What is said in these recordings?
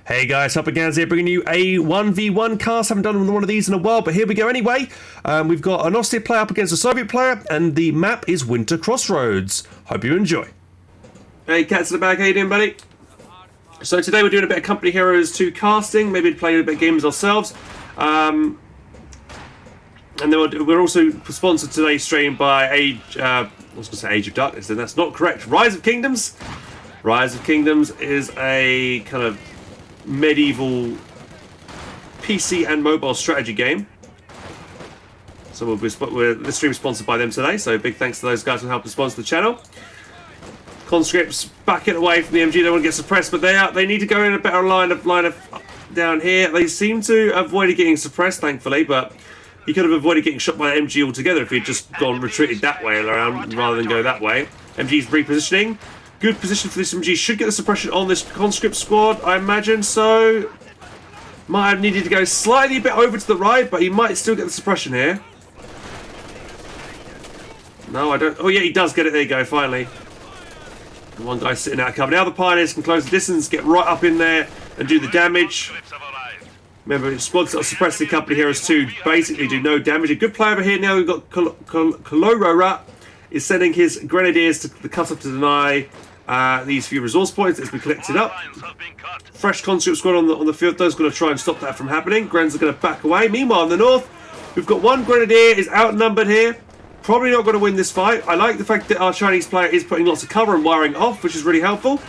Hey guys, HelpingHans here, bringing you a 1v1 cast. Haven't done one of these in a while, but here we go anyway. We've got an Ostheer player up against a Soviet player, and the map is Winter Crossroads. Hope you enjoy. Hey, Cats in the bag, how you doing, buddy? So today we're doing a bit of Company Heroes 2 casting, maybe playing a bit of games ourselves. And then we're also sponsored today's stream by I was going to say Age of Darkness, and that's not correct. Rise of Kingdoms. Rise of Kingdoms is a kind of medieval PC and mobile strategy game. So this stream is sponsored by them today, so big thanks to those guys who helped us sponsor the channel. Conscripts back it away from the MG, they don't want to get suppressed, but they need to go in a better line of down here. They seem to avoid getting suppressed, thankfully, but he could have avoided getting shot by MG altogether if he'd just retreated that way around rather than go that way. MG's repositioning. Good position for this MG. Should get the suppression on this conscript squad, I imagine so. Might have needed to go slightly a bit over to the right, but he might still get the suppression here. No, I don't. Oh yeah, he does get it. There you go, finally. And one guy sitting out of cover. Now the Pioneers can close the distance, get right up in there and do the damage. Remember, squads that are suppressing Company Heroes 2 basically do no damage. A good play over here now. We've got Kolorora is sending his grenadiers to the cut-off to deny these few resource points as we collect it up. Fresh conscript squad on the field, though, is going to try and stop that from happening. Grens are going to back away. Meanwhile, in the north, we've got one grenadier is outnumbered here. Probably not going to win this fight. I like the fact that our Chinese player is putting lots of cover and wiring off, which is really helpful.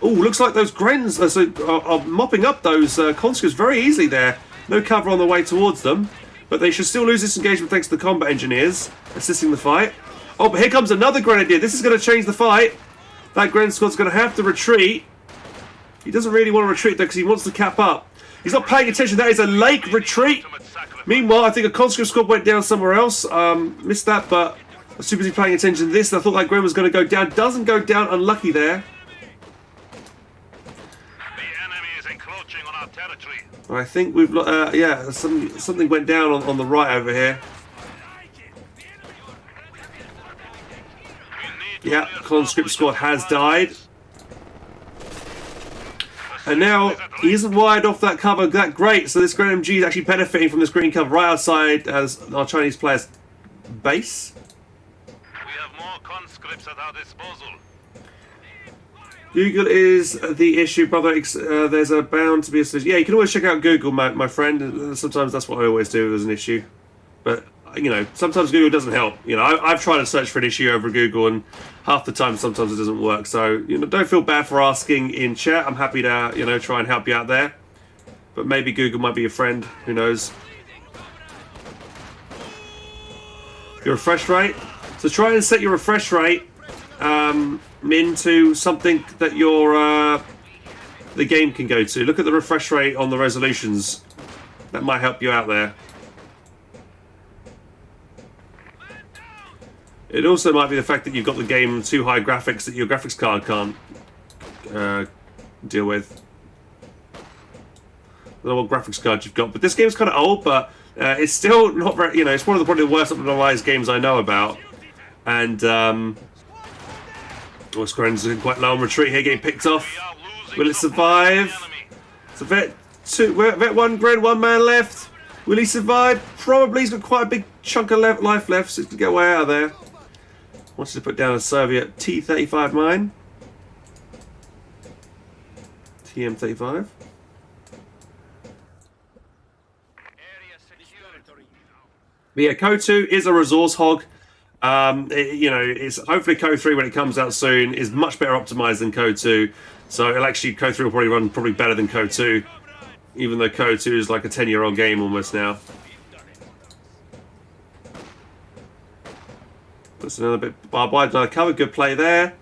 Oh, looks like those Grens are mopping up those conscripts very easily there. No cover on the way towards them, but they should still lose this engagement thanks to the combat engineers assisting the fight. Oh, but here comes another grenadier. This is going to change the fight. That Gren squad's going to have to retreat. He doesn't really want to retreat though because he wants to cap up. He's not paying attention. That is a lake retreat. Meanwhile, I think a conscript squad went down somewhere else. Missed that, but I was too busy paying attention to this. I thought that Gren was going to go down. Doesn't go down. Unlucky there. The enemy is encroaching on our territory. I think we've yeah, something went down on the right over here. Yeah, conscript squad has died. And now he isn't wired off that cover that great, so this Grand MG is actually benefiting from this green cover right outside as our Chinese player's base. We have more conscripts at our disposal. Google is the issue, brother. There's a bound to be a solution. Yeah, you can always check out Google, my friend. Sometimes that's what I always do if there's an issue. But, you know, sometimes Google doesn't help. You know, I've tried to search for an issue over Google, and half the time, sometimes it doesn't work. So, you know, don't feel bad for asking in chat. I'm happy to, you know, try and help you out there. But maybe Google might be a friend. Who knows? Your refresh rate. So try and set your refresh rate into something that the game can go to. Look at the refresh rate on the resolutions. That might help you out there. It also might be the fact that you've got the game too high graphics that your graphics card can't deal with. I don't know what graphics card you've got, but this game's kind of old, but it's still not very, you know, it's one of the probably the worst optimized games I know about. And Squaren's quite low on retreat here, getting picked off. Will it survive? It's a vet 1, Gren, 1 man left. Will he survive? Probably. He's got quite a big chunk of life left, so he can get way out of there. Wants to put down a Soviet T-35 mine. TM-35. But yeah, KO2 is a resource hog. You know, it's hopefully KO3 when it comes out soon is much better optimized than KO2. So it'll actually KO3 will probably run better than KO2, even though KO2 is like a 10-year-old game almost now. That's another bit barbed wire, another cover, good play there.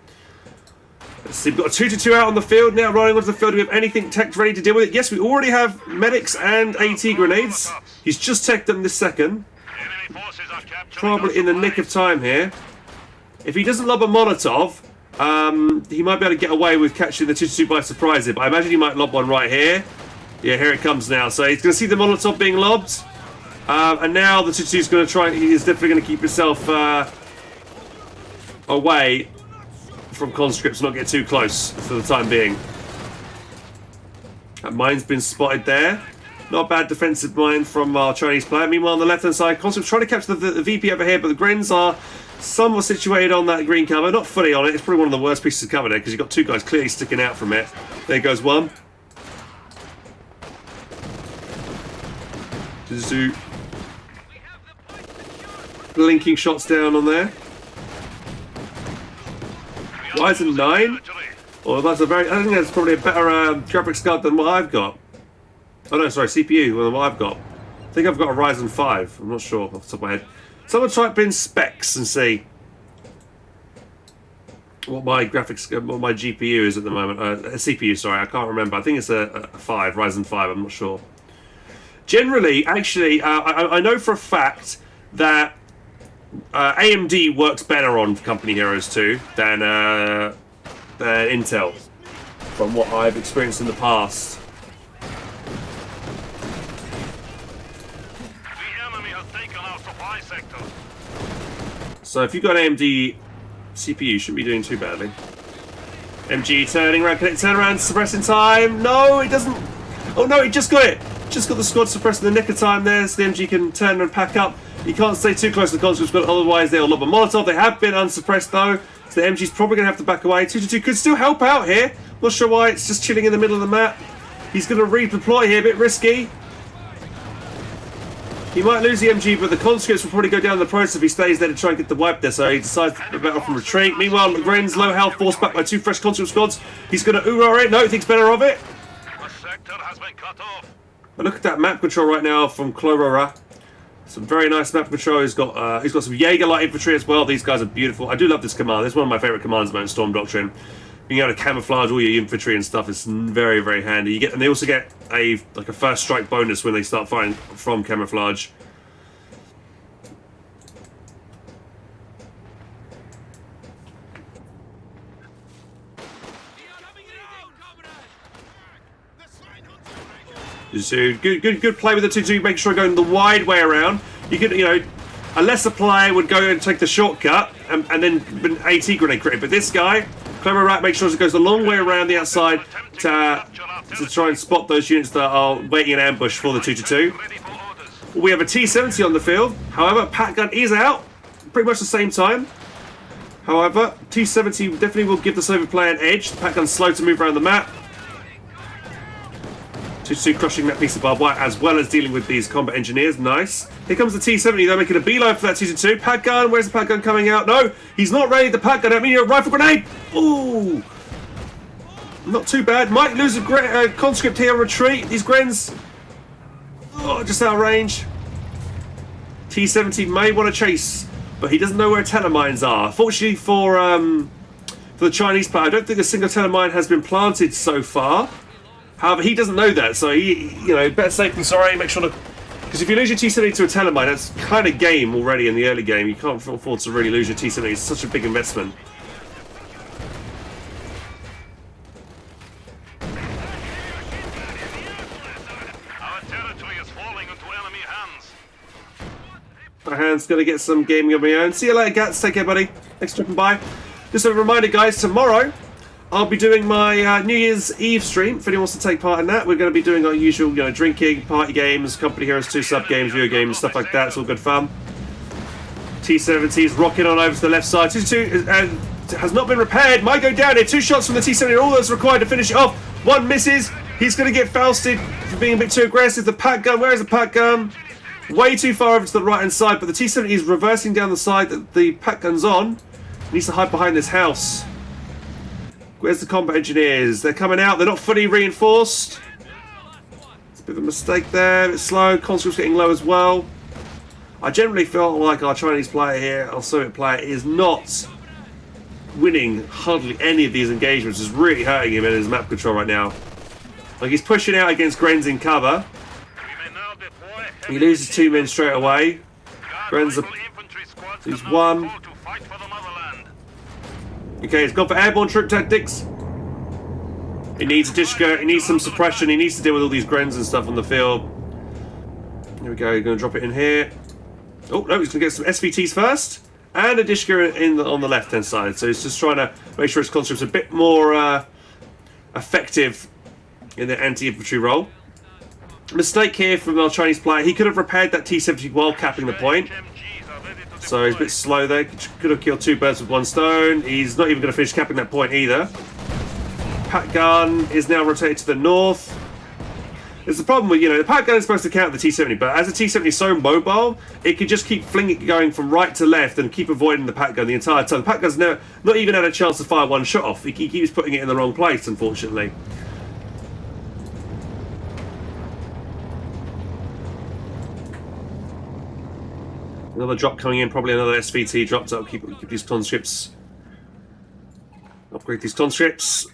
Let's see, we've got a 2-2 out on the field now, rolling onto the field. Do we have anything teched ready to deal with it? Yes, we already have medics and AT grenades. He's just teched them this second. Probably in the nick of time here. If he doesn't lob a Molotov, he might be able to get away with catching the 2-2 by surprise here, but I imagine he might lob one right here. Yeah, here it comes now. So he's going to see the Molotov being lobbed. And now the 2-2 is going to try, he is definitely going to keep himself away from conscripts, not get too close for the time being. That mine's been spotted there. Not a bad defensive mine from our Chinese player. Meanwhile, on the left-hand side, Conscripts trying to capture the VP over here, but the Grens are somewhat situated on that green cover. Not fully on it. It's probably one of the worst pieces of cover there because you've got two guys clearly sticking out from it. There goes one. Zoo. Blinking shots down on there. Ryzen 9? Oh, that's a very... I think that's probably a better graphics card than what I've got. Oh no, sorry, CPU than what I've got. I think I've got a Ryzen 5. I'm not sure off the top of my head. Someone type in specs and see what my graphics, what my GPU is at the moment. CPU, sorry, I can't remember. I think it's a 5, Ryzen 5, I'm not sure. Generally, actually, I know for a fact that AMD works better on Company Heroes 2 than Intel, from what I've experienced in the past. So if you've got an AMD CPU, you shouldn't be doing too badly. MG turning around, can it turn around, suppressing time? No, it doesn't. Oh no, it just got it. Just got the squad suppressed in the nick of time there, so the MG can turn and pack up. You can't stay too close to the conscripts, but otherwise they'll lob a Molotov. They have been unsuppressed though, so the MG's probably going to have to back away. 222 could still help out here. Not sure why, it's just chilling in the middle of the map. He's going to redeploy here, a bit risky. He might lose the MG, but the conscripts will probably go down the process if he stays there to try and get the wipe there, so he decides to back off and retreat. Meanwhile, Gren's low health, forced back by two fresh conscript squads. He's going to oorah it. No, he thinks better of it. The sector has been cut off. But look at that map control right now from Chlorora. Some very nice map control. He's got some Jaeger light infantry as well. These guys are beautiful. I do love this command. This is one of my favourite commands about Storm Doctrine. Being able to camouflage all your infantry and stuff is very, very handy. You get, and they also get a first strike bonus when they start firing from camouflage. So good play with the 2-2, making sure you're going the wide way around. You could, a lesser player would go and take the shortcut and then an AT grenade crit. But this guy, Clever Rat, makes sure it goes the long way around the outside to try and spot those units that are waiting in ambush for the 2-2. We have a T-70 on the field. However, Pat Gun is out pretty much the same time. However, T-70 definitely will give the Soviet player an edge. The Pat Gun's slow to move around the map. 2-2 crushing that piece of barbed wire as well as dealing with these combat engineers. Nice. Here comes the T-70 though, making a beeline for that 2-2. Pat gun, where's the Pat gun coming out? No, he's not ready. The Pat gun, I mean, a rifle grenade. Ooh, not too bad. Might lose a conscript here. Retreat. These Grens, just out of range. T-70 may want to chase, but he doesn't know where telemines are. Fortunately for the Chinese player, I don't think a single telemine has been planted so far. However, he doesn't know that, so he, better safe than sorry. Make sure to, because if you lose your T-70 to a telemine, that's kind of game already in the early game. You can't afford to really lose your T-70. It's such a big investment. Our territory is falling into enemy hands. My hand's gonna get some gaming of my own. See you later, Gats. Take care, buddy. Thanks for dropping by. Just a reminder, guys. Tomorrow, I'll be doing my New Year's Eve stream. If anyone wants to take part in that, we're going to be doing our usual, drinking, party games, Company Heroes 2 sub games, video games, stuff like that. It's all good fun. T-70 is rocking on over to the left side. 2-2 has not been repaired. Might go down here. 2 shots from the T-70 are all that's required to finish it off. One misses. He's going to get fousted for being a bit too aggressive. The Pat gun, where is the Pat gun? Way too far over to the right-hand side, but the T-70 is reversing down the side that the Pat gun's on. He needs to hide behind this house. Where's the combat engineers? They're coming out. They're not fully reinforced. It's a bit of a mistake there. It's slow. Conscript's getting low as well. I generally feel like our Chinese player here, our Soviet player, is not winning hardly any of these engagements. It's really hurting him in his map control right now. Like, he's pushing out against Grens in cover. He loses 2 men straight away. Grens loses 1. Okay, he's gone for airborne troop tactics. He needs a Dishka, he needs some suppression, he needs to deal with all these Grens and stuff on the field. Here we go, he's going to drop it in here. Oh, no, he's going to get some SVTs first. And a Dishka on the left-hand side. So he's just trying to make sure his conscript's a bit more effective in the anti-infantry role. Mistake here from our Chinese player. He could have repaired that T-70 while capping the point. So he's a bit slow there. Could have killed 2 birds with 1 stone. He's not even going to finish capping that point either. Pat gun is now rotated to the north. There's the problem with, the Pat gun is supposed to counter the T-70, but as the T-70 is so mobile, it can just keep flinging it going from right to left and keep avoiding the Pat gun the entire time. The Pat gun's not even had a chance to fire 1 shot off. He keeps putting it in the wrong place, unfortunately. Another drop coming in, probably another SVT drop to keep these conscripts. Upgrade these conscripts.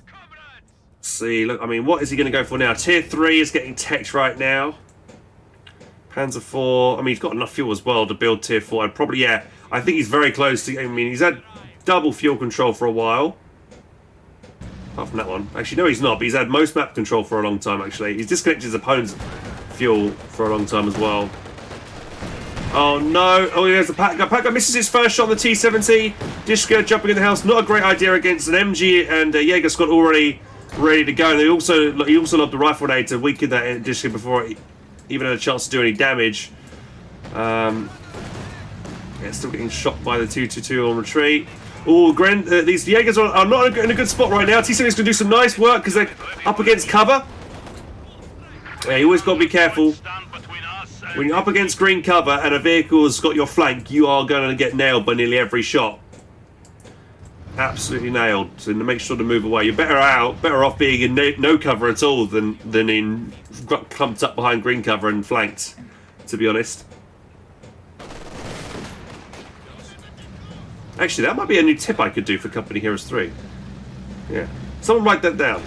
See, look, I mean, what is he going to go for now? Tier 3 is getting teched right now. Panzer 4, I mean, he's got enough fuel as well to build Tier 4. I'd probably, yeah, I think he's very close to, I mean, he's had double fuel control for a while. Apart from that one. Actually, no, he's not, but he's had most map control for a long time, actually. He's disconnected his opponent's fuel for a long time as well. Oh no! Oh, there's the Pat gun. Pat gun misses his first shot on the T-70. Dishka jumping in the house. Not a great idea against an MG and Jaeger squad already ready to go. And he also lobbed the rifle grenade to weaken that Dishka before he even had a chance to do any damage. Yeah, still getting shot by the 222 on retreat. Oh, these Jaegers are not in a good spot right now. T-70's going to do some nice work because they're up against cover. Yeah, you always got to be careful. When you're up against green cover and a vehicle's got your flank, you are going to get nailed by nearly every shot. Absolutely nailed. So make sure to move away. You're better off being in no cover at all than in clumped up behind green cover and flanked, to be honest. Actually, that might be a new tip I could do for Company Heroes 3. Yeah. Someone write that down.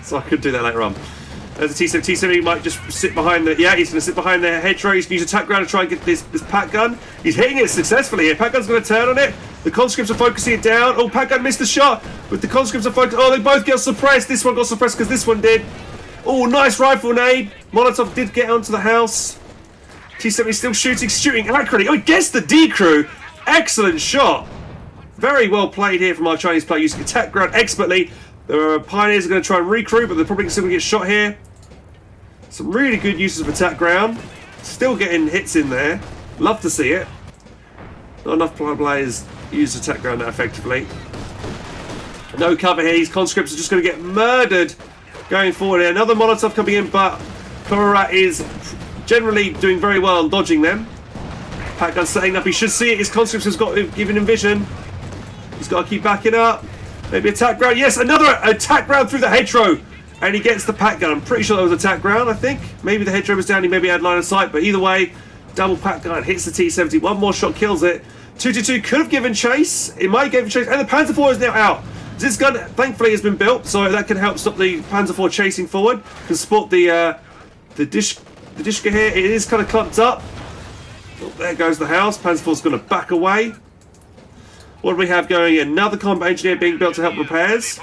So I could do that later on. As a T-70 might just sit behind the... Yeah, he's going to sit behind the hedgerow. He's going to use attack ground to try and get this Pat gun. He's hitting it successfully here. Pat gun's going to turn on it. The conscripts are focusing it down. Oh, Pat gun missed the shot. But the conscripts are focused... Oh, they both get suppressed. This one got suppressed because this one did. Oh, nice rifle nade. Molotov did get onto the house. T-70 still shooting accurately. Oh, he gets the D-crew. Excellent shot. Very well played here from our Chinese player using attack ground expertly. The pioneers are going to try and recruit, but they're probably still going to get shot here. Some really good uses of attack ground. Still getting hits in there. Love to see it. Not enough players use attack ground that effectively. No cover here. These conscripts are just going to get murdered going forward here. Another Molotov coming in, but Klorat is generally doing very well on dodging them. Pat gun setting up. He should see it. His conscripts has got given him vision. He's got to keep backing up. Maybe attack ground. Yes, another attack ground through the hedgerow. And he gets the Pat gun. I'm pretty sure that was attack ground, I think. Maybe the hedgerow was down. He maybe had line of sight. But either way, double Pat gun hits the T-70. One more shot kills it. 222 could have given chase. It might have given chase. And the Panzer IV is now out. This gun, thankfully, has been built. So that can help stop the Panzer IV chasing forward. Can support the Dishka here. It is kind of clumped up. Oh, there goes the house. Panzer IV is going to back away. What do we have going? Another combat engineer being built to help repairs.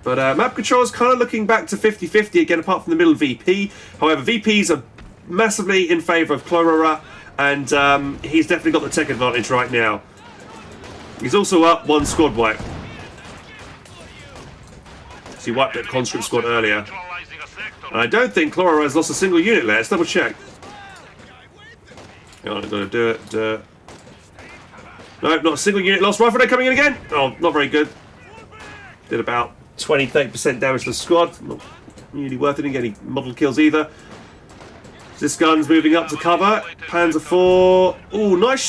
But map control is kind of looking back to 50-50 again, apart from the middle VP. However, VPs are massively in favour of Chlorora, and he's definitely got the tech advantage right now. He's also up 1 squad wipe. So he wiped that conscript squad earlier. And I don't think Chlorora has lost a single unit there. Let's double check. Hang on, I've got to do it. No, not a single unit lost. Rifle day coming in again. Oh, not very good. Did about 20-30% damage to the squad. Not really worth it. Didn't get any model kills either. This gun's moving up to cover. Panzer IV. Oh, nice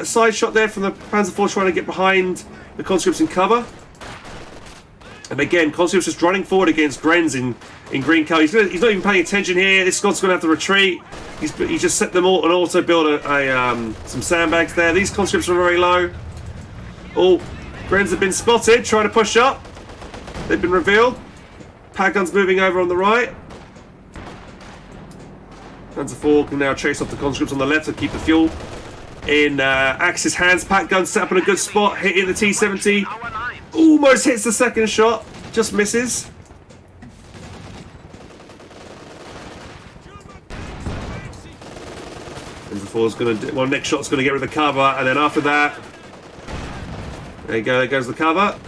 side shot there from the Panzer IV trying to get behind the conscripts in cover. And again, conscripts just running forward against Grenz in green colour. He's not even paying attention here. This squad's going to have to retreat. He's just set them all and also built some sandbags there. These conscripts are very low. Oh, Grenz have been spotted, trying to push up. They've been revealed. Pat gun's moving over on the right. Panzer IV can now chase off the conscripts on the left to keep the fuel in Axis hands. Pat gun set up in a good spot, hitting the T-70. Almost hits the second shot, just misses. Panzer IV's going to... Well, next shot's going to get rid of the cover, and then after that... There you go, there goes the cover.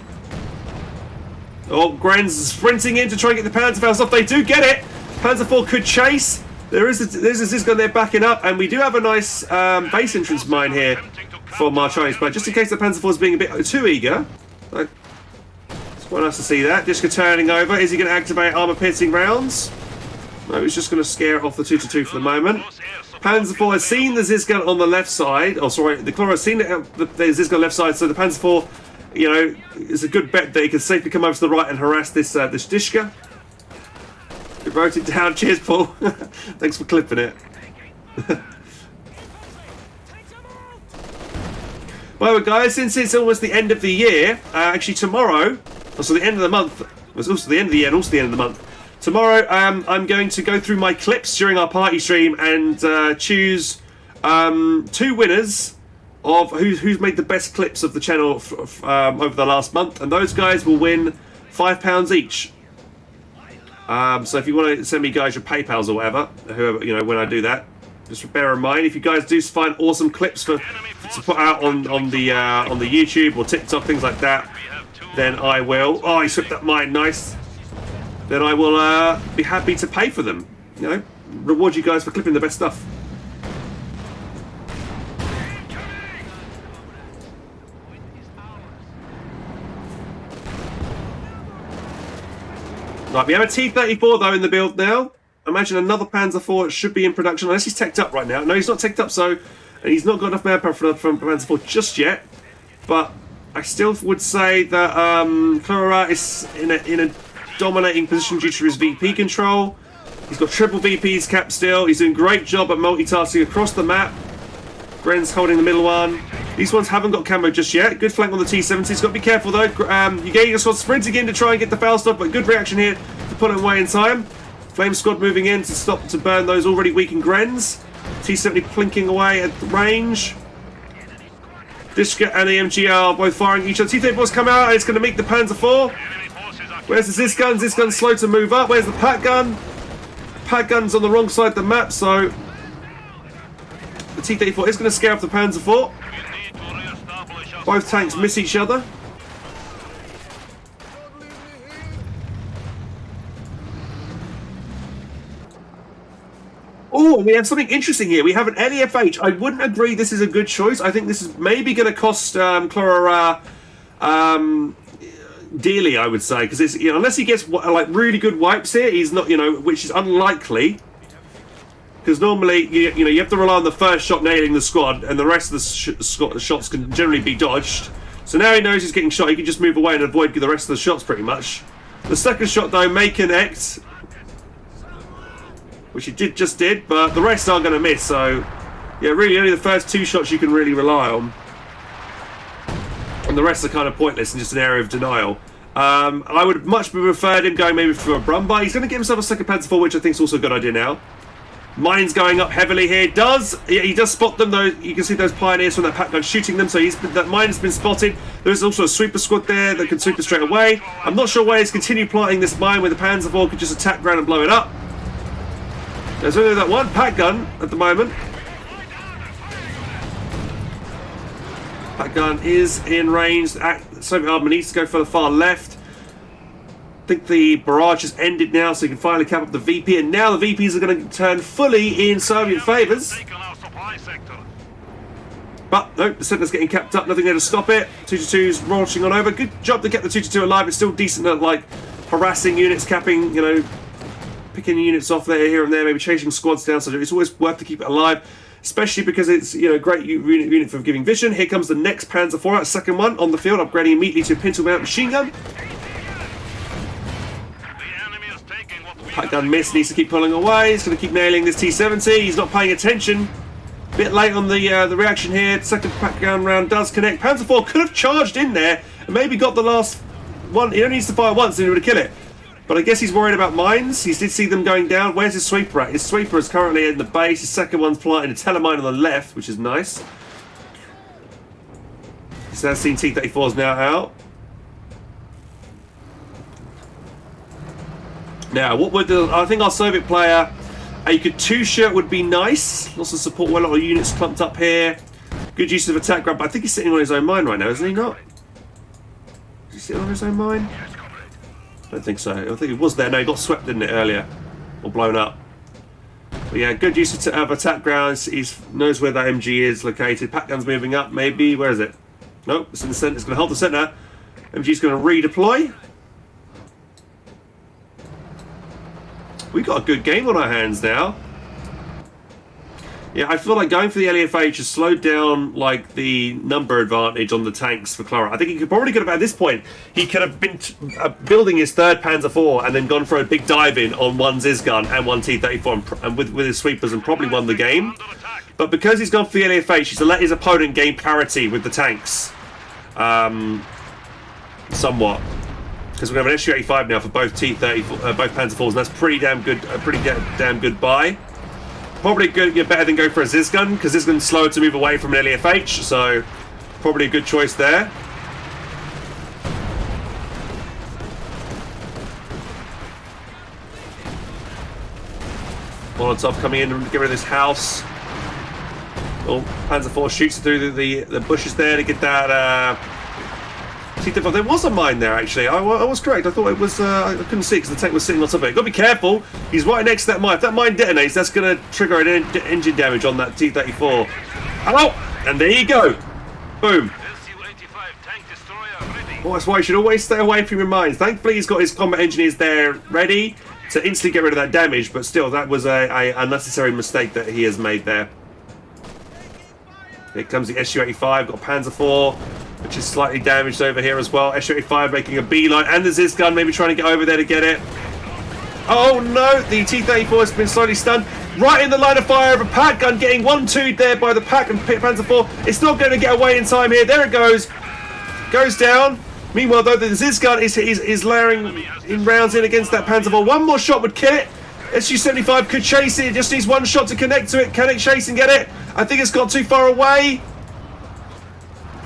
Oh, Grenz sprinting in to try and get the Panzerfaust off. They do get it. Panzer IV could chase. There's a Zizgun there backing up, and we do have a nice base entrance mine here from our Chinese player, just in case the Panzer IV is being a bit too eager. It's quite nice to see that. Dishka turning over. Is he going to activate armor-piercing rounds? No, he's just going to scare it off the 222 for the moment. Panzer IV has seen the Zizgun on the left side. Oh, sorry, the Chloro has seen the Zizgun left side, so the Panzer IV, you know, it's a good bet that he can safely come over to the right and harass this this Dishka. We wrote it down. Cheers, Paul. Thanks for clipping it. Well, guys, since it's almost the end of the year, actually tomorrow, also the end of the month, it's also the end of the year and also the end of the month. Tomorrow, I'm going to go through my clips during our party stream and choose 2 winners of who's made the best clips of the channel over the last month, and those guys will win £5 each. So if you want to send me guys your PayPals or whatever, whoever, you know, when I do that, just bear in mind, if you guys do find awesome clips to put out on the YouTube or TikTok, things like that, then I will. Oh, he swept that mine, nice. Then I will be happy to pay for them. You know, reward you guys for clipping the best stuff. Right, we have a T-34 though in the build now. Imagine another Panzer IV should be in production, unless he's teched up right now. No, he's not teched up, so and he's not got enough manpower for Panzer IV just yet. But I still would say that Chlora is in a dominating position due to his VP control. He's got triple VPs capped still. He's doing a great job at multitasking across the map. Gren's holding the middle one. These ones haven't got camo just yet. Good flank on the T-70. He's got to be careful though. Ugaga squad sprinting in to try and get the foul stop, but good reaction here to put it away in time. Flame squad moving in to burn those already weakened Grens. T-70 plinking away at the range. Dishka and the MGR both firing each other. T-34's come out and it's going to meet the Panzer IV. Where's the Zizgun? Zizgun's slow to move up. Where's the Pat gun? Pat gun's on the wrong side of the map, so the T-34 is going to scare off the Panzer IV. Both tanks miss each other. Oh, we have something interesting here. We have an LEFH. I wouldn't agree this is a good choice. I think this is maybe going to cost Chlora dearly, I would say, because it's, you know, unless he gets like really good wipes here, he's not, you know, which is unlikely. Because normally, you know, you have to rely on the first shot nailing the squad, and the rest of the shots can generally be dodged. So now he knows he's getting shot. He can just move away and avoid the rest of the shots pretty much. The second shot though may connect, which he just did, but the rest are going to miss. So yeah, really only the first 2 shots you can really rely on, and the rest are kind of pointless and just an area of denial. I would much preferred him going maybe for a Brumby. He's going to get himself a second Panzer IV, which I think is also a good idea now. Mine's going up heavily here. He does spot them though. You can see those pioneers from that Pat gun shooting them. So that mine has been spotted. There's also a sweeper squad there that can sweep it straight away. I'm not sure why he's continued planting this mine, where the Panzer IV could just attack ground and blow it up. There's only that one Pat gun at the moment. Pat gun is in range. Soviet armor needs to go for the far left. I think the barrage has ended now, so you can finally cap up the VP, and now the VPs are going to turn fully in Soviet favours. But no, the centre's getting capped up, nothing there to stop it. 222's launching on over. Good job to get the 222 alive. It's still decent at like harassing units, capping, you know, picking units off there, here and there, maybe chasing squads down. So it's always worth to keep it alive, especially because it's, you know, great unit for giving vision. Here comes the next Panzer IV out, second one on the field, upgrading immediately to a pintle mount machine gun. Pat gun miss, needs to keep pulling away. He's going to keep nailing this T-70. He's not paying attention. Bit late on the reaction here. Second Pat gun round does connect. Panzer IV could have charged in there and maybe got the last one. He only needs to fire once and he would have killed it. But I guess he's worried about mines. He did see them going down. Where's his sweeper at? His sweeper is currently in the base. His second one's planting a telemine on the left, which is nice. He's now seen T-34s now out. Now, what would I think our Soviet player, a Katusha would be nice. Also support well, a lot of units clumped up here. Good use of attack grab, but I think he's sitting on his own mine right now, isn't he not? Is he sitting on his own mine? don't think so. I think it was there. No, he got swept, didn't it, earlier? Or blown up. But yeah, good use of attack grounds. He knows where that MG is located. Pack gun's moving up, maybe. Where is it? Nope, it's in the centre. It's going to hold the centre. MG's going to redeploy. We've got a good game on our hands now. Yeah, I feel like going for the LEFH has slowed down like the number advantage on the tanks for Clara. I think he could probably at this point. He could have been building his third Panzer IV and then gone for a big dive in on one Zizgun and one T-34 and with his sweepers and probably won the game. But because he's gone for the LEFH, he's let his opponent gain parity with the tanks, somewhat. Because we have an SU-85 now for both T-34, both Panzer IVs, and that's pretty damn good. A pretty damn good buy. Probably good, better than go for a Zizgun, because Zizgun's slower to move away from an LEFH, so probably a good choice there. Molotov coming in to get rid of this house. Oh, Panzer IV shoots through the bushes there to get that. There was a mine there, actually. I was correct. I thought it was. I couldn't see because the tank was sitting on top of it. You've got to be careful. He's right next to that mine. If that mine detonates, that's going to trigger an engine damage on that T-34. Oh, and there you go. Boom. Oh, that's why you should always stay away from your mines. Thankfully, he's got his combat engineers there ready to instantly get rid of that damage. But still, that was a unnecessary mistake that he has made there. Here comes the SU-85. Got Panzer IV, which is slightly damaged over here as well. SU-85 making a beeline, and the Zizgun maybe trying to get over there to get it. Oh no, the T-34 has been slightly stunned. Right in the line of fire of a Pack gun, getting 1-2'd there by the Pack and Panzer IV. It's not going to get away in time here. There it goes. Goes down. Meanwhile, though, the Zizgun is layering in rounds in against that Panzer IV. One more shot would kill it. SU-75 could chase it. It just needs one shot to connect to it. Can it chase and get it? I think it's got too far away.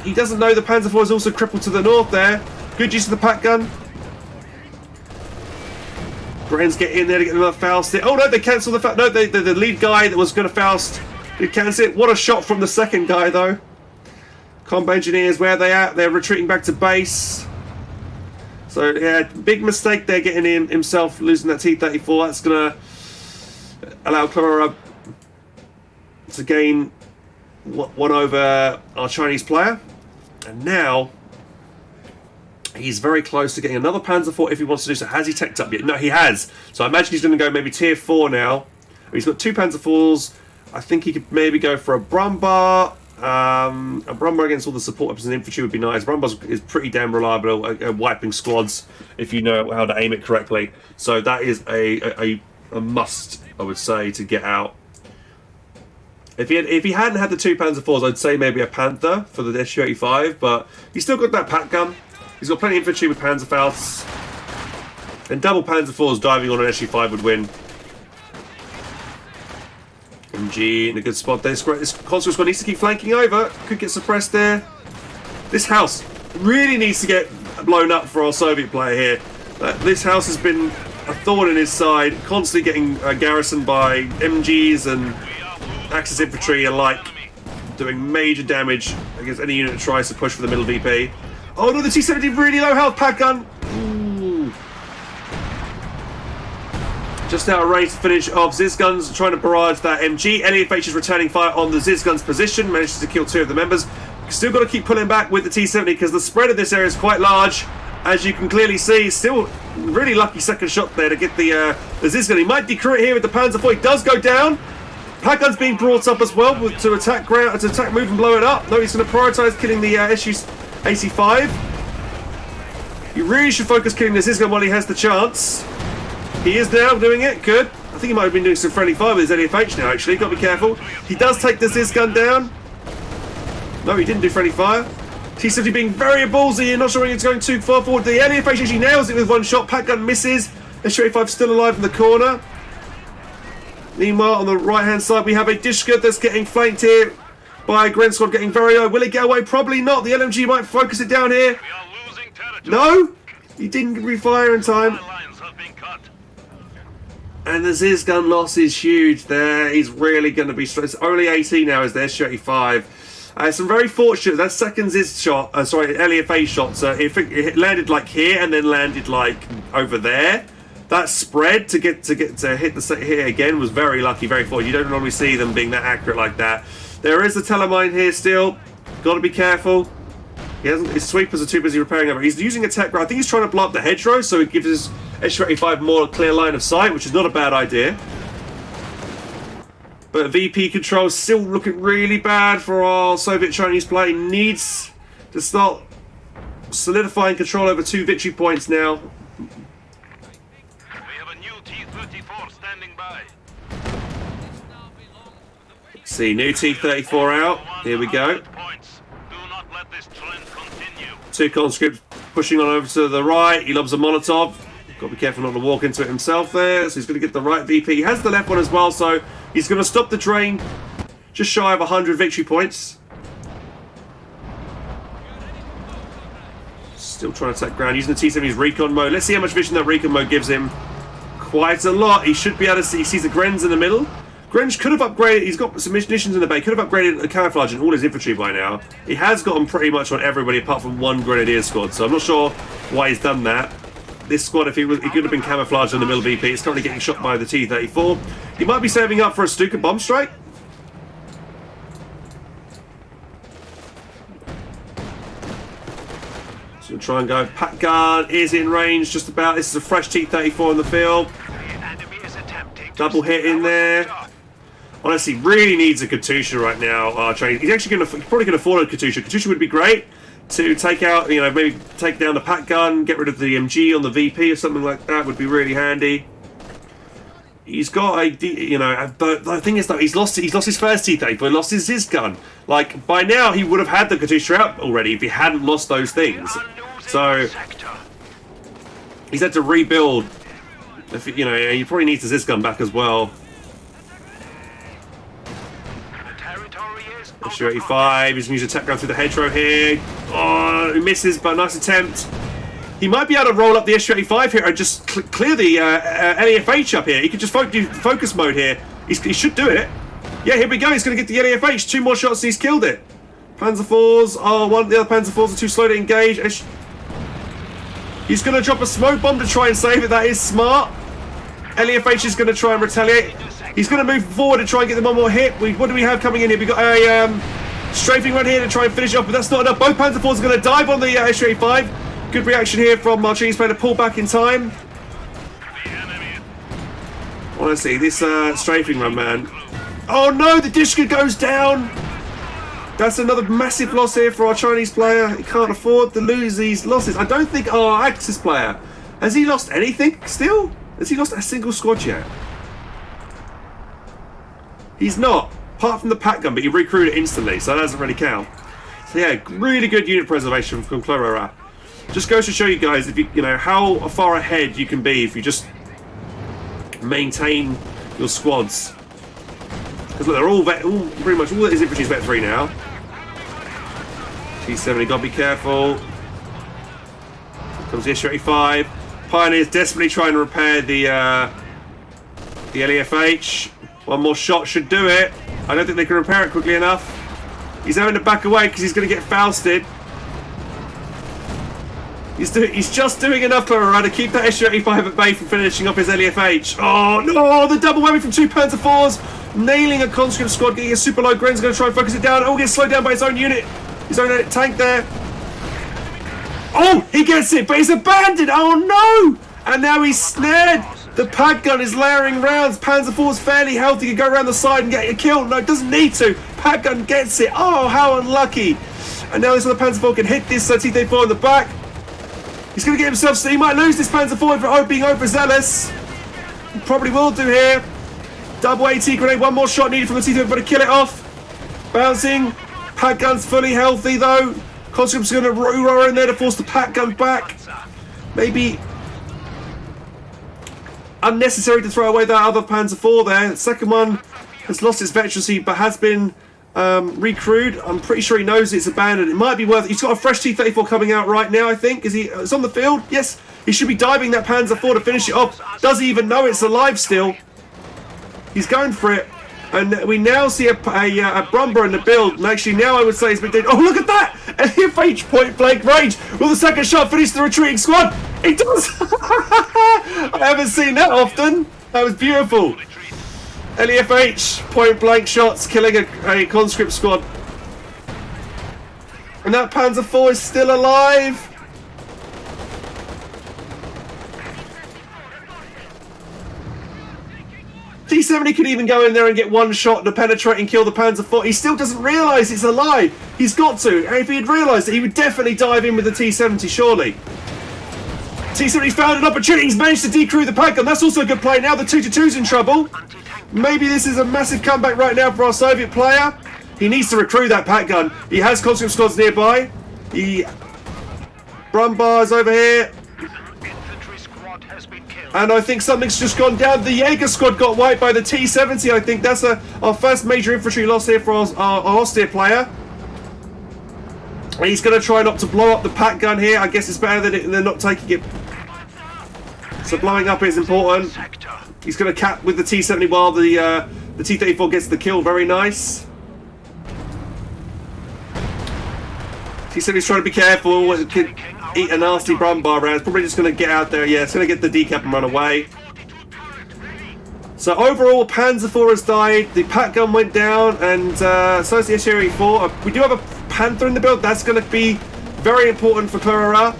He doesn't know the Panzer IV is also crippled to the north there. Good use of the Pack gun. Brands get in there to get another Faust hit. Oh no, they cancel the Faust. No, the lead guy that was going to Faust did cancel it. What a shot from the second guy, though. Combat engineers, where are they at? They're retreating back to base. So yeah, big mistake there, getting himself losing that T-34. That's going to allow Clara to gain one over our Chinese player. And now he's very close to getting another Panzer IV if he wants to do so. Has he teched up yet? No, he has. So I imagine he's going to go maybe tier 4 now. He's got 2 Panzer IVs. I think he could maybe go for a Brumbar. A Brumbar against all the support weapons and infantry would be nice. Brumbar is pretty damn reliable at wiping squads if you know how to aim it correctly. So that is a must, I would say, to get out. If he hadn't had the 2 Panzer IVs, I'd say maybe a Panther for the SU-85, but he's still got that Pack gun. He's got plenty of infantry with Panzer Fausts. And double Panzer IVs diving on an SU-5 would win. MG in a good spot there. This console squad needs to keep flanking over. Could get suppressed there. This house really needs to get blown up for our Soviet player here. This house has been a thorn in his side, constantly getting garrisoned by MGs and Axis infantry alike, doing major damage against any unit that tries to push for the middle VP. Oh no, the T-70 really low health Pack gun. Ooh. Just out of range to finish off. Zizgun's trying to barrage that MG. LEFH is returning fire on the Zizgun's position. Manages to kill 2 of the members. Still got to keep pulling back with the T-70 because the spread of this area is quite large. As you can clearly see, still really lucky second shot there to get the Zizgun. He might decrew it here with the Panzer IV. He does go down. Pack gun's being brought up as well to attack ground, to attack, move and blow it up. No, he's going to prioritise killing the SU-85. You really should focus killing this Zizgun while he has the chance. He is now doing it. Good. I think he might have been doing some friendly fire with his LEFH now, actually. Got to be careful. He does take the Zizgun down. No, he didn't do friendly fire. T-70 being very ballsy here. Not sure when he's going too far forward. The LEFH actually nails it with one shot. Pack gun misses. SU-85 still alive in the corner. Meanwhile, on the right-hand side, we have a Dishka that's getting flanked here by a Gren squad getting very low. Will it get away? Probably not. The LMG might focus it down here. No! He didn't refire in time. And the Zizgun loss is huge there. He's really going to be stressed. Only 18 now is the SU-85. Some very fortunate. That second is shot. Sorry, LEFA shots. It landed like here and then landed like over there. That spread to hit the here again was very lucky, very fortunate. You don't normally see them being that accurate like that. There is a telemine here still. Got to be careful. His sweepers are too busy repairing over. He's using a tech ground. I think he's trying to blow up the hedgerow, so it gives his SU-85 more clear line of sight, which is not a bad idea. But VP control still looking really bad for our Soviet-Chinese play. Needs to start solidifying control over 2 victory points now. We have a new T-34 standing by. See, new T-34 out. Here we go. Two conscripts pushing on over to the right. He loves a Molotov. Got to be careful not to walk into it himself there. So he's going to get the right VP. He has the left one as well, so he's going to stop the drain just shy of 100 victory points. Still trying to attack ground using the T-70's recon mode. Let's see how much vision that recon mode gives him. Quite a lot. He should be able to see. He sees the Grens in the middle. Grench could have upgraded, he's got some munitions in the bay, could have upgraded the camouflage in all his infantry by now. He has got them pretty much on everybody apart from one Grenadier squad, so I'm not sure why he's done that. This squad, if he could have been camouflaged in the middle VP, it's currently getting shot by the T-34. He might be saving up for a Stuka bomb strike. So we'll try and go. Pat gun is in range just about. This is a fresh T-34 in the field. Double hit in there. Honestly, really needs a Katusha right now. He's actually probably going to afford a Katusha. Katusha would be great to take out, you know, maybe take down the Pat gun, get rid of the MG on the VP or something like that would be really handy. He's got a, you know, but the thing is though, he's lost his first T-34, he lost his gun. Like, by now he would have had the Katusha out already if he hadn't lost those things. So, he's had to rebuild. If, you know, he probably needs his gun back as well. SU-85, he's going to use a tech gun through the hedgerow here. Oh, he misses, but nice attempt. He might be able to roll up the SU-85 here and just clear the LEFH up here. He could just do focus mode here. He should do it. Yeah, here we go. He's going to get the LEFH. 2 more shots and he's killed it. Panzer IVs. Oh, one of the other Panzer IVs are too slow to engage. He's going to drop a smoke bomb to try and save it. That is smart. LEFH is going to try and retaliate. He's going to move forward and try and get them one more hit. What do we have coming in here? We've got a strafing run here to try and finish it off, but that's not enough. Both Panzer IVs are going to dive on the SU-85. Good reaction here from our Chinese player to pull back in time. Honestly, this strafing run, man. Oh no, the Dishka goes down. That's another massive loss here for our Chinese player. He can't afford to lose these losses. I don't think our Axis player, has he lost anything still? Has he lost a single squad yet? He's not, apart from the Pat gun, but he recruited instantly, so that doesn't really count. So yeah, really good unit preservation from Clorora. Just goes to show you guys, if you know how far ahead you can be if you just maintain your squads. Because look, they're all pretty much all his infantry is vet 3 now. T-70, gotta be careful. Here comes the SU-85. Pioneers desperately trying to repair the LEFH. One more shot should do it. I don't think they can repair it quickly enough. He's having to back away because he's going to get Fausted. He's just doing enough, Clara, to keep that SU-85 at bay from finishing off his LEFH. Oh no, the double whammy from 2 Panzer IVs. Nailing a conscript squad, getting a super low. Gren's going to try and focus it down. Oh, gets slowed down by his own unit. His own tank there. Oh, he gets it, but he's abandoned. Oh no! And now he's snared. The Pat gun is layering rounds. Panzer IV's fairly healthy. Can go around the side and get a kill. No, it doesn't need to. Pat gun gets it. Oh, how unlucky. And now this other Panzer IV can hit this T-34 in the back. He's going to get himself... He might lose this Panzer IV for being overzealous. He probably will do here. Double AT grenade. One more shot needed from the T-34 to kill it off. Bouncing. Pat gun's fully healthy though. Conscript's going to roar in there to force the Pat gun back. Maybe... unnecessary to throw away that other Panzer IV there. The second one has lost its veterancy but has been recrewed. I'm pretty sure he knows it's abandoned. It might be worth it. He's got a fresh T-34 coming out right now, I think. It's on the field? Yes. He should be diving that Panzer IV to finish it off. Does he even know it's alive still? He's going for it. And we now see a Brumber in the build, and actually now I would say it's been dead. Oh, look at that! LEFH point blank range. Will the second shot finish the retreating squad? It does! I haven't seen that often. That was beautiful. LEFH point blank shots killing a conscript squad. And that Panzer IV is still alive. T70 could even go in there and get one shot to penetrate and kill the Panzer IV. He still doesn't realise it's alive. He's got to. And if he had realised it, he would definitely dive in with the T70, surely. T70's found an opportunity. He's managed to decrew the pack gun. That's also a good play. Now the 2-2's in trouble. Maybe this is a massive comeback right now for our Soviet player. He needs to recruit that pack gun. He has conscript squads nearby. Brumbar's over here. And I think something's just gone down. The Jaeger squad got wiped by the T70. I think that's our first major infantry loss here for our Ostheer player. And he's going to try not to blow up the pack gun here. I guess it's better than not taking it. So blowing up is important. He's going to cap with the T70 while the T-34 gets the kill. Very nice. T-70's trying to be careful. It could eat a nasty Brumbar round. It's probably just going to get out there. Yeah, it's going to get the decap and run away. So overall, Panzer IV has died. The pack gun went down, and so is the SU-84. We do have a Panther in the build. That's going to be very important for Clara.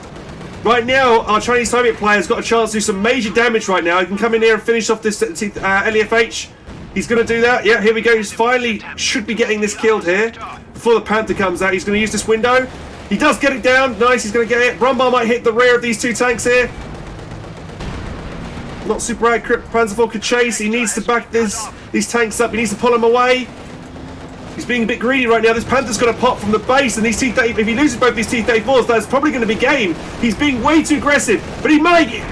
Right now, our Chinese Soviet player has got a chance to do some major damage right now. He can come in here and finish off this LEFH. He's going to do that. Yeah, here we go. He's finally should be getting this killed here before the Panther comes out. He's going to use this window. He does get it down. Nice, he's going to get it. Brumbar might hit the rear of these two tanks here. Not super accurate. Panzer IV could chase. He needs to back these tanks up. He needs to pull them away. He's being a bit greedy right now. This Panther's got to pop from the base, and these T-30, if he loses both these T-34s, that's probably going to be game. He's being way too aggressive, but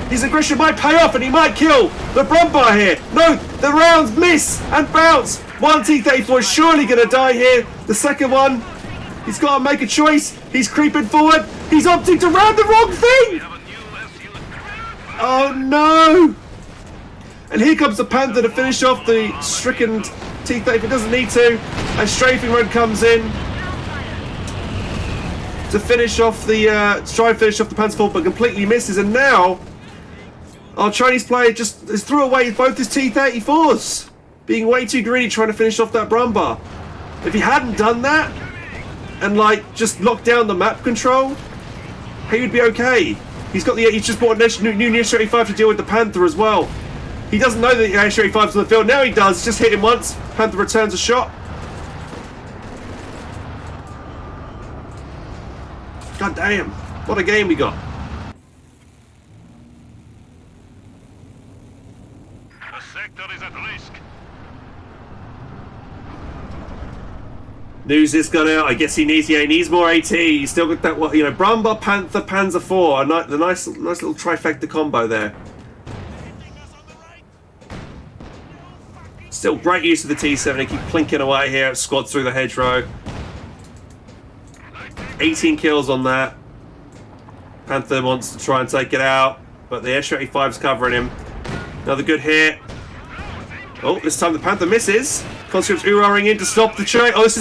his aggression might pay off, and he might kill the Brumbar here. No, the rounds miss and bounce. One T-34 is surely going to die here. The second one, he's got to make a choice. He's creeping forward. He's opting to round the wrong thing. Oh no! And here comes the Panther to finish off the stricken T-30 if it doesn't need to. And strafing run comes in to finish off the try and finish off the Panzer IV, but completely misses. And now our Chinese player just threw away both his T-34s, being way too greedy trying to finish off that Brumbar. If he hadn't done that and just locked down the map control, he would be okay. He's just bought a new SU-85 to deal with the Panther as well. He doesn't know that the SU-85's on the field. Now he does. Just hit him once. Panther returns a shot. God damn. What a game we got. The sector is at risk. News has gone out. I guess he needs more AT. He's still got that, Brumbar, Panther, Panzer IV. The nice little trifecta combo there. Still great use of the T-70. Keep plinking away here. Squad through the hedgerow. 18 kills on that. Panther wants to try and take it out, but the SU-85's covering him. Another good hit. Oh, this time the Panther misses. Conscripts ooh-ahing in to stop the train. Oh, this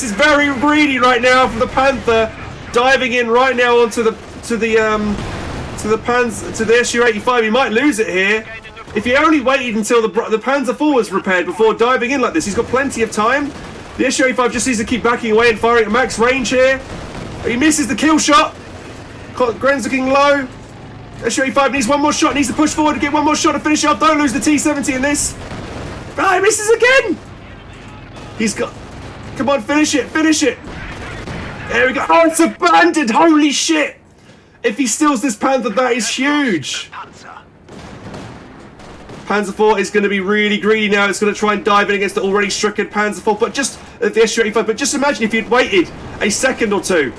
is very greedy right now from the Panther, diving in right now onto the SU-85. He might lose it here. If he only waited until the Panzer IV was repaired before diving in like this, he's got plenty of time. The SU-85 just needs to keep backing away and firing at max range here. He misses the kill shot. Gren's looking low. SU-85 needs one more shot. Needs to push forward to get one more shot to finish up. Don't lose the T-70 in this. Ah, he misses again. He's got... Come on, finish it. Finish it. There we go. Oh, it's abandoned. Holy shit. If he steals this Panther, that is huge. Panzer IV is going to be really greedy now. It's going to try and dive in against the already stricken Panzer IV, but just the SU-85. But just imagine if he'd waited a second or two.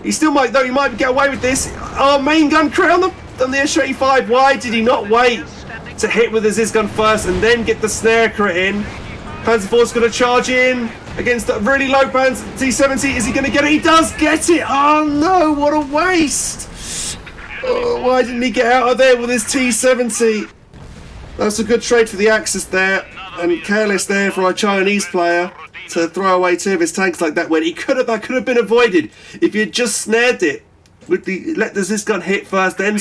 He still might, though. He might get away with this. Oh, main gun crit on the SU-85. Why did he not wait to hit with his gun first and then get the snare crit in? Panzer IV's going to charge in against the really low Panzer T-70. Is he going to get it? He does get it. Oh no! What a waste. Oh, why didn't he get out of there with his T-70? That's a good trade for the Axis there. And careless there for our Chinese player to throw away 2 of his tanks like that when that could have been avoided if you had just snared it with let this gun hit first, then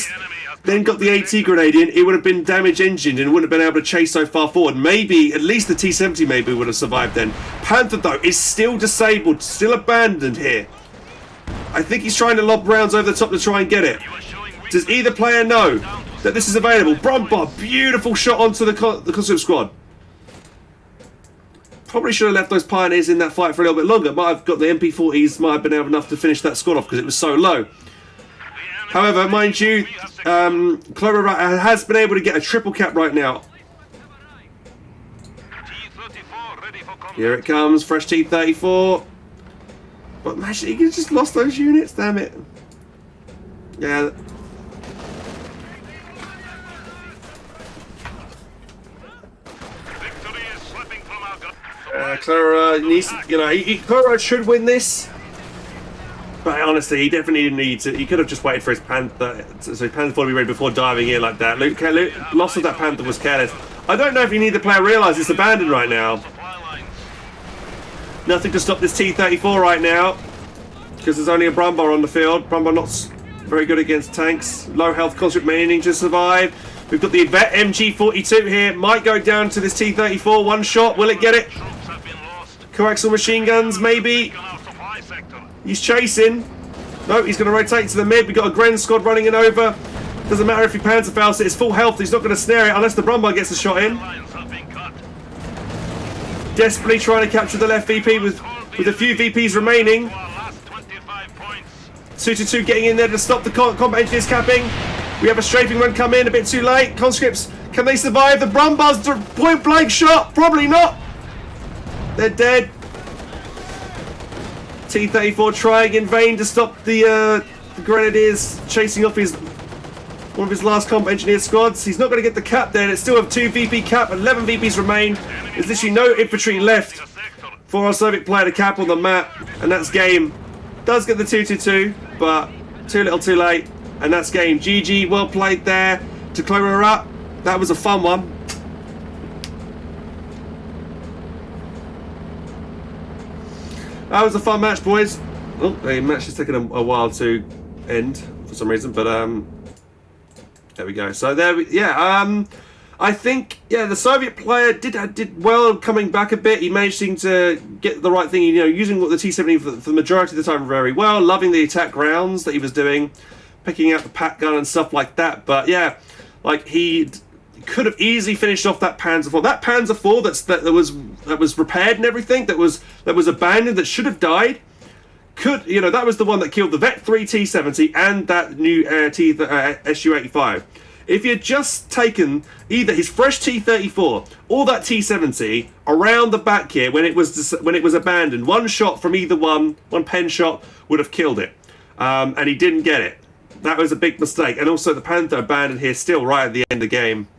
got the AT grenade in. It would have been damage engined and wouldn't have been able to chase so far forward. Maybe at least the T-70 maybe would have survived then. Panther though is still disabled, still abandoned here. I think he's trying to lob rounds over the top to try and get it. Does either player know that this is available? Brumbar, beautiful shot onto the conscript squad. Probably should have left those pioneers in that fight for a little bit longer. Might have got the MP40s, might have been able enough to finish that squad off because it was so low. However, mind you, Clover has been able to get a triple cap right now. Here it comes, fresh T-34. But imagine he just lost those units, damn it. Yeah. Clara needs, Clara should win this. But honestly, he definitely didn't need to. He could have just waited for his Panther, so his Panther to be ready before diving in like that. Loss of that Panther was careless. I don't know if you need the player realise it's abandoned right now. Nothing to stop this T-34 right now because there's only a Brumbar on the field. Brumbar not very good against tanks. Low health conscript meaning to survive. We've got the Vet MG42 here. Might go down to this T-34. One shot. Will it get it? Coaxial machine guns, maybe. He's chasing. No, he's going to rotate to the mid. We've got a Gren squad running in over. Doesn't matter if he Panzer fails it. It's full health. He's not going to snare it unless the Brumbar gets a shot in. Desperately trying to capture the left VP with a few VPs remaining. 2-2 getting in there to stop the combat engineers capping. We have a strafing run come in a bit too late. Conscripts, can they survive the Brumbar's point blank shot? Probably not. They're dead. T-34 trying in vain to stop the Grenadiers chasing off one of his last combat engineer squads. He's not going to get the cap there. It's still a 2 VP cap. 11 VPs remain. There's literally no infantry left for our Soviet player to cap on the map, and that's game. Does get the 2-2-2, but too little too late, and that's game. GG, well played there to Clover up. That was a fun one. That was a fun match, boys. Oh, the match is taking a while to end for some reason, but there we go. So there we, I think the Soviet player did well coming back a bit. He managed to get the right thing, using the T-70 for the majority of the time very well. Loving the attack rounds that he was doing, picking out the pat gun and stuff like that. But yeah, like he could have easily finished off that Panzer IV. That Panzer IV that was repaired and everything, that was abandoned, that should have died. That was the one that killed the Vet 3 T-70 and that new Su-85. If you had just taken either his fresh T-34 or that T-70 around the back here when it was abandoned, one shot from either one pen shot would have killed it, and he didn't get it. That was a big mistake. And also the Panther abandoned here still right at the end of the game.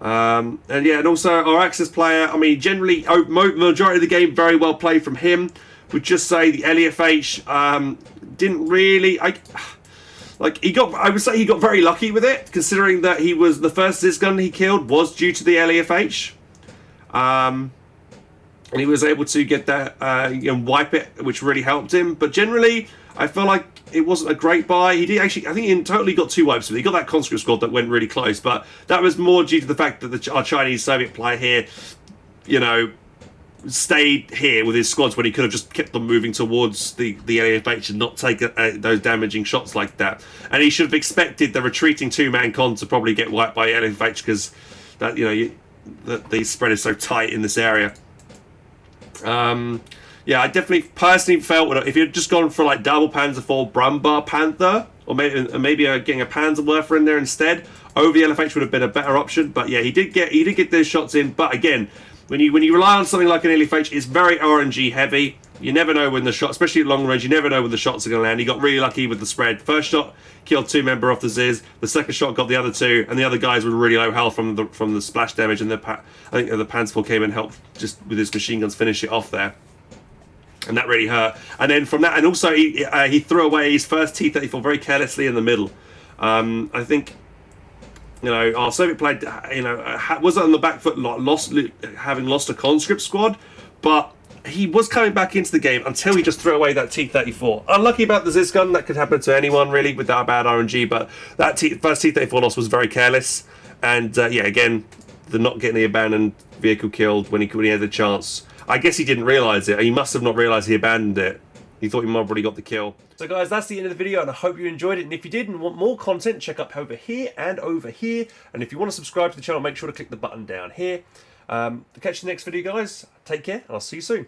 And also our Axis player, generally majority of the game very well played from him. Would just say the LEFH didn't really I would say he got very lucky with it, considering that he was the first Ziz gun he killed was due to the LEFH. And he was able to get that wipe it, which really helped him. But generally, I felt like it wasn't a great buy. He did actually, I think he totally got 2 wipes. He got that conscript squad that went really close, but that was more due to the fact that our Chinese Soviet player here, stayed here with his squads when he could have just kept them moving towards the LEFH and not take those damaging shots like that. And he should have expected the retreating 2-man con to probably get wiped by LEFH because that the spread is so tight in this area. I definitely personally felt if you'd just gone for like double Panzer IV Brumbar Panther, or maybe getting a Panzerwerfer in there instead, over the LFH would have been a better option. But yeah, he did get those shots in. But again, when you rely on something like an LFH, it's very RNG heavy. You never know when the shot, especially at long range, you never know when the shots are going to land. He got really lucky with the spread. First shot killed 2 member off the Ziz. The second shot got the other 2, and the other guys were really low health from the splash damage. And I think the Panzer came and helped just with his machine guns finish it off there. And that really hurt. And then from that, and also he threw away his first T-34 very carelessly in the middle. I think You know, our Soviet player, was on the back foot, having lost a conscript squad, but he was coming back into the game until he just threw away that T-34. Unlucky about the Ziz gun, that could happen to anyone really with that bad RNG, but that first T-34 loss was very careless. And again, the not getting the abandoned vehicle killed when he had the chance. I guess he didn't realise it. He must have not realised he abandoned it. He thought he might have already got the kill. So guys, that's the end of the video, and I hope you enjoyed it. And if you did and want more content, check up over here and over here. And if you want to subscribe to the channel, make sure to click the button down here. To catch the next video, guys, take care, and I'll see you soon.